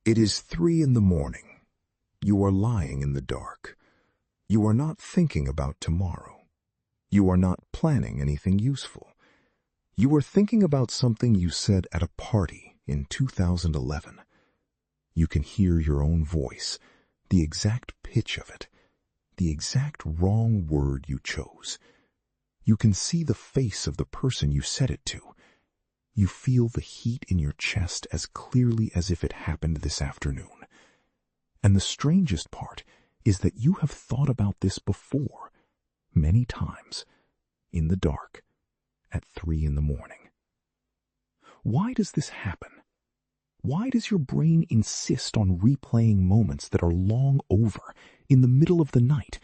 It is 3 in the morning. You are lying in the dark. You are not thinking about tomorrow. You are not planning anything useful. You are thinking about something you said at a party in 2011. You can hear your own voice, the exact pitch of it, the exact wrong word you chose. You can see the face of the person you said it to. You feel the heat in your chest as clearly as if it happened this afternoon. And the strangest part is that you have thought about this before, many times, in the dark, at 3 in the morning. Why does this happen? Why does your brain insist on replaying moments that are long over, in the middle of the night,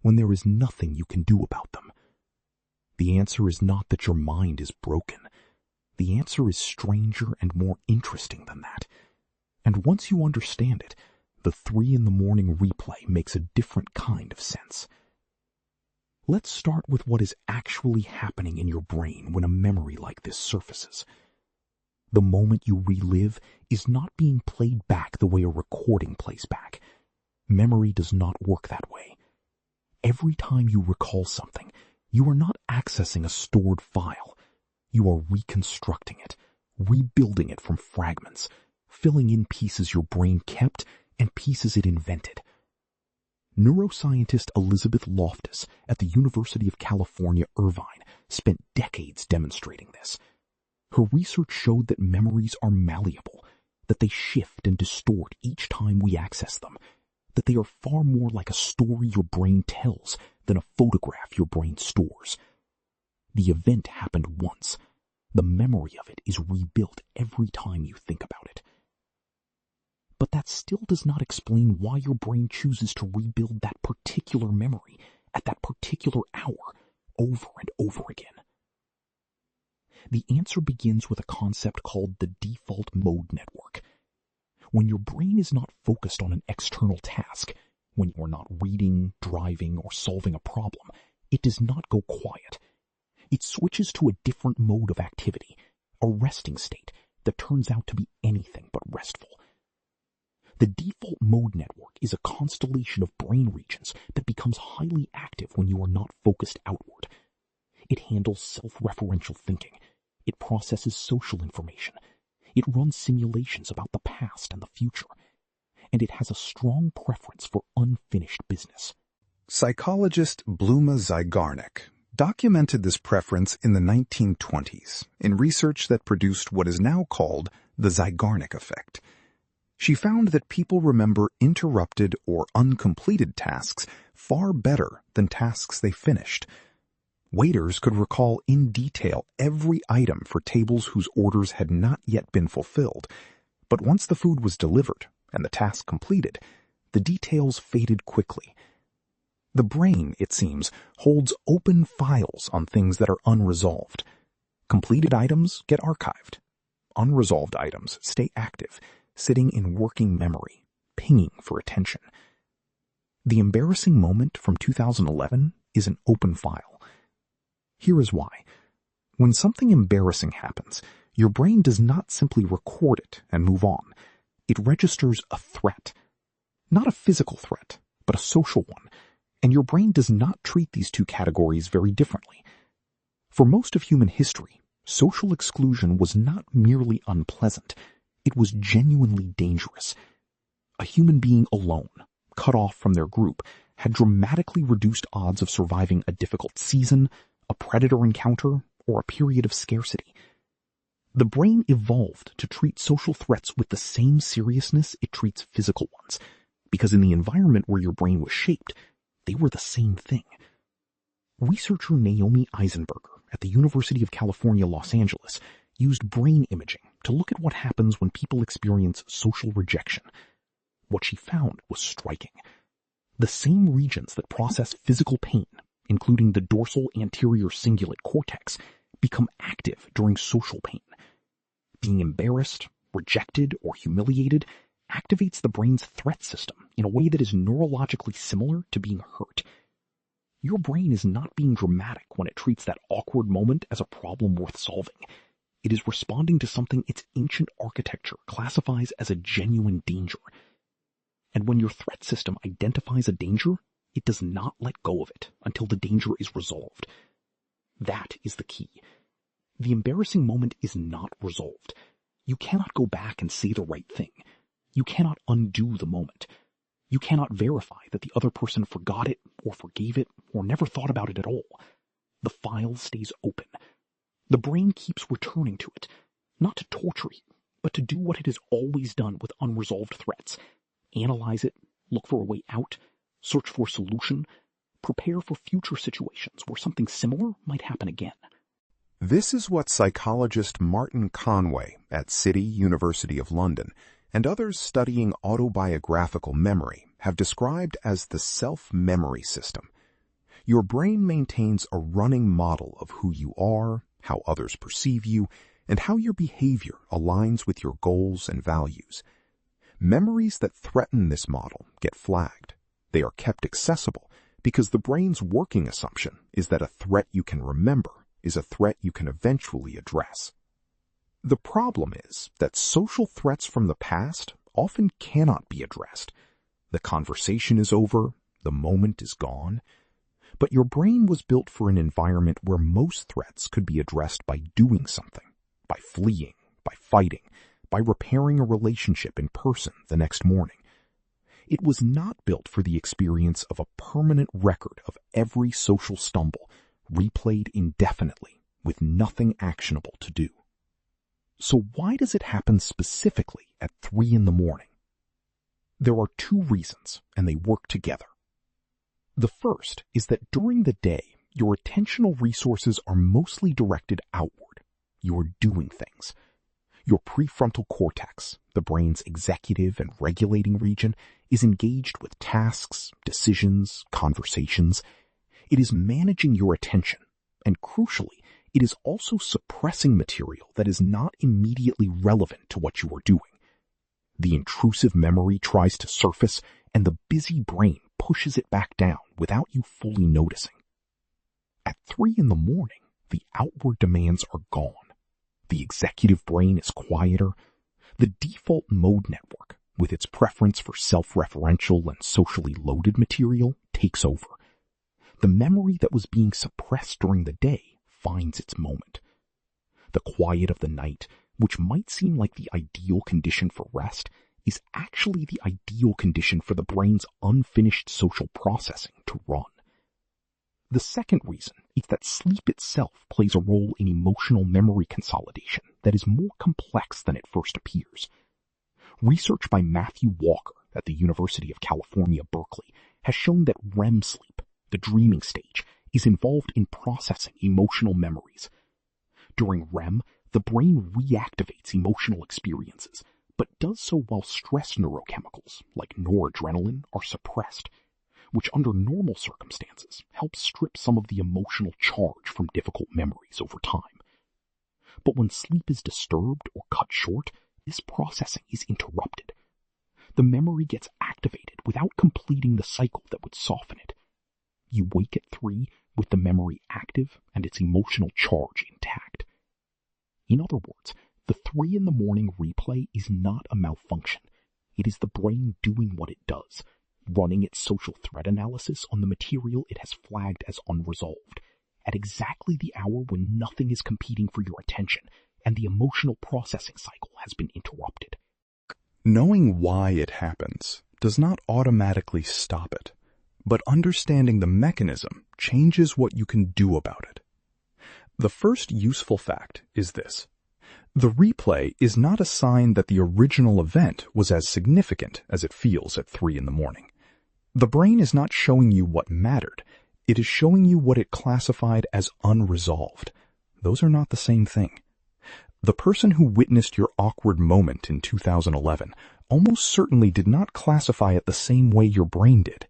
when there is nothing you can do about them? The answer is not that your mind is broken. The answer is stranger and more interesting than that. And once you understand it, the 3 in the morning replay makes a different kind of sense. Let's start with what is actually happening in your brain when a memory like this surfaces. The moment you relive is not being played back the way a recording plays back. Memory does not work that way. Every time you recall something, you are not accessing a stored file. You are reconstructing it, rebuilding it from fragments, filling in pieces your brain kept and pieces it invented. Neuroscientist Elizabeth Loftus at the University of California, Irvine, spent decades demonstrating this. Her research showed that memories are malleable, that they shift and distort each time we access them, that they are far more like a story your brain tells than a photograph your brain stores. The event happened once. The memory of it is rebuilt every time you think about it. But that still does not explain why your brain chooses to rebuild that particular memory at that particular hour over and over again. The answer begins with a concept called the default mode network. When your brain is not focused on an external task, when you are not reading, driving, or solving a problem, it does not go quiet. It switches to a different mode of activity, a resting state that turns out to be anything but restful. The default mode network is a constellation of brain regions that becomes highly active when you are not focused outward. It handles self-referential thinking. It processes social information. It runs simulations about the past and the future. And it has a strong preference for unfinished business. Psychologist Bluma Zeigarnik documented this preference in the 1920s in research that produced what is now called the Zeigarnik effect. She found that people remember interrupted or uncompleted tasks far better than tasks they finished. Waiters could recall in detail every item for tables whose orders had not yet been fulfilled, but once the food was delivered and the task completed, the details faded quickly. The brain, it seems, holds open files on things that are unresolved. Completed items get archived. Unresolved items stay active, sitting in working memory, pinging for attention. The embarrassing moment from 2011 is an open file. Here is why. When something embarrassing happens, your brain does not simply record it and move on. It registers a threat. Not a physical threat, but a social one. And your brain does not treat these two categories very differently. For most of human history, social exclusion was not merely unpleasant. It was genuinely dangerous. A human being alone, cut off from their group, had dramatically reduced odds of surviving a difficult season, a predator encounter, or a period of scarcity. The brain evolved to treat social threats with the same seriousness it treats physical ones, because in the environment where your brain was shaped, they were the same thing. Researcher Naomi Eisenberger at the University of California, Los Angeles, used brain imaging to look at what happens when people experience social rejection. What she found was striking. The same regions that process physical pain, including the dorsal anterior cingulate cortex, become active during social pain. Being embarrassed, rejected, or humiliated activates the brain's threat system in a way that is neurologically similar to being hurt. Your brain is not being dramatic when it treats that awkward moment as a problem worth solving. It is responding to something its ancient architecture classifies as a genuine danger. And when your threat system identifies a danger, it does not let go of it until the danger is resolved. That is the key. The embarrassing moment is not resolved. You cannot go back and say the right thing. You cannot undo the moment. You cannot verify that the other person forgot it or forgave it or never thought about it at all. The file stays open. The brain keeps returning to it, not to torture you, but to do what it has always done with unresolved threats. Analyze it, look for a way out, search for a solution, prepare for future situations where something similar might happen again. This is what psychologist Martin Conway at City University of London and others studying autobiographical memory have described as the self-memory system. Your brain maintains a running model of who you are, how others perceive you, and how your behavior aligns with your goals and values. Memories that threaten this model get flagged. They are kept accessible because the brain's working assumption is that a threat you can remember is a threat you can eventually address. The problem is that social threats from the past often cannot be addressed. The conversation is over, the moment is gone. But your brain was built for an environment where most threats could be addressed by doing something, by fleeing, by fighting, by repairing a relationship in person the next morning. It was not built for the experience of a permanent record of every social stumble, replayed indefinitely, with nothing actionable to do. So why does it happen specifically at 3 a.m? There are 2 reasons, and they work together. The first is that during the day, your attentional resources are mostly directed outward. You are doing things. Your prefrontal cortex, the brain's executive and regulating region, is engaged with tasks, decisions, conversations. It is managing your attention, and crucially, it is also suppressing material that is not immediately relevant to what you are doing. The intrusive memory tries to surface, and the busy brain pushes it back down without you fully noticing. At 3 a.m, the outward demands are gone. The executive brain is quieter. The default mode network, with its preference for self-referential and socially loaded material, takes over. The memory that was being suppressed during the day finds its moment. The quiet of the night, which might seem like the ideal condition for rest, is actually the ideal condition for the brain's unfinished social processing to run. The second reason is that sleep itself plays a role in emotional memory consolidation that is more complex than it first appears. Research by Matthew Walker at the University of California, Berkeley, has shown that REM sleep, the dreaming stage, is involved in processing emotional memories. During REM, the brain reactivates emotional experiences, but does so while stress neurochemicals, like noradrenaline, are suppressed, which under normal circumstances helps strip some of the emotional charge from difficult memories over time. But when sleep is disturbed or cut short, this processing is interrupted. The memory gets activated without completing the cycle that would soften it. You wake at 3 with the memory active and its emotional charge intact. In other words, the 3 a.m. replay is not a malfunction. It is the brain doing what it does, running its social threat analysis on the material it has flagged as unresolved, at exactly the hour when nothing is competing for your attention and the emotional processing cycle has been interrupted. Knowing why it happens does not automatically stop it, but understanding the mechanism changes what you can do about it. The first useful fact is this. The replay is not a sign that the original event was as significant as it feels at 3 a.m. The brain is not showing you what mattered. It is showing you what it classified as unresolved. Those are not the same thing. The person who witnessed your awkward moment in 2011 almost certainly did not classify it the same way your brain did.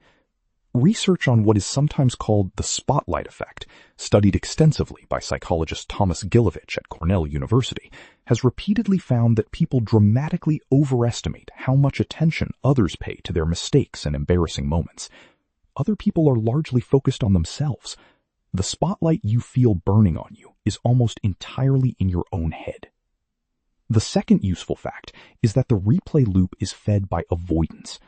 Research on what is sometimes called the spotlight effect, studied extensively by psychologist Thomas Gilovich at Cornell University, has repeatedly found that people dramatically overestimate how much attention others pay to their mistakes and embarrassing moments. Other people are largely focused on themselves. The spotlight you feel burning on you is almost entirely in your own head. The second useful fact is that the replay loop is fed by avoidance.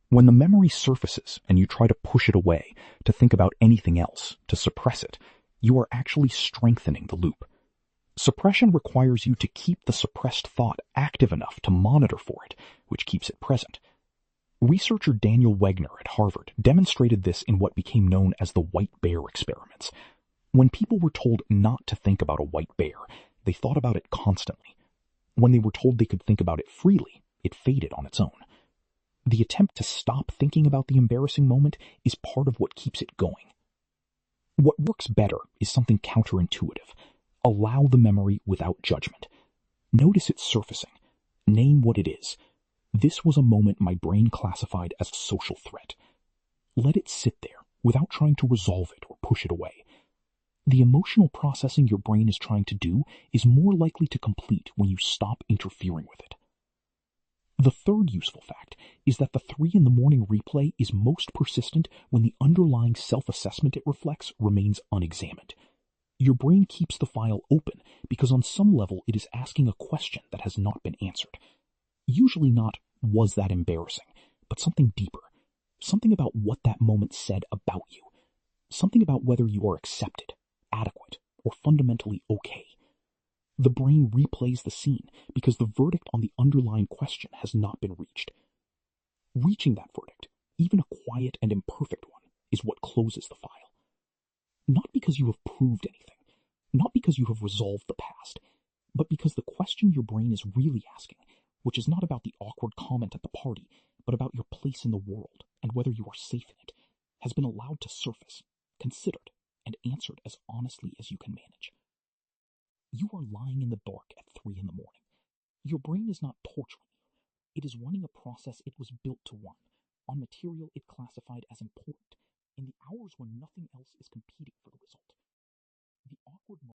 When the memory surfaces and you try to push it away, to think about anything else, to suppress it, you are actually strengthening the loop. Suppression requires you to keep the suppressed thought active enough to monitor for it, which keeps it present. Researcher Daniel Wegner at Harvard demonstrated this in what became known as the white bear experiments. When people were told not to think about a white bear, they thought about it constantly. When they were told they could think about it freely, it faded on its own. The attempt to stop thinking about the embarrassing moment is part of what keeps it going. What works better is something counterintuitive. Allow the memory without judgment. Notice it surfacing. Name what it is. This was a moment my brain classified as a social threat. Let it sit there without trying to resolve it or push it away. The emotional processing your brain is trying to do is more likely to complete when you stop interfering with it. The third useful fact is that the 3 a.m. replay is most persistent when the underlying self-assessment it reflects remains unexamined. Your brain keeps the file open because on some level it is asking a question that has not been answered. Usually not, was that embarrassing, but something deeper. Something about what that moment said about you. Something about whether you are accepted, adequate, or fundamentally okay. The brain replays the scene because the verdict on the underlying question has not been reached. Reaching that verdict, even a quiet and imperfect one, is what closes the file. Not because you have proved anything, not because you have resolved the past, but because the question your brain is really asking, which is not about the awkward comment at the party, but about your place in the world and whether you are safe in it, has been allowed to surface, considered, and answered as honestly as you can manage. You are lying in the dark at 3 a.m. Your brain is not torturing you. It is running a process it was built to run, on material it classified as important, in the hours when nothing else is competing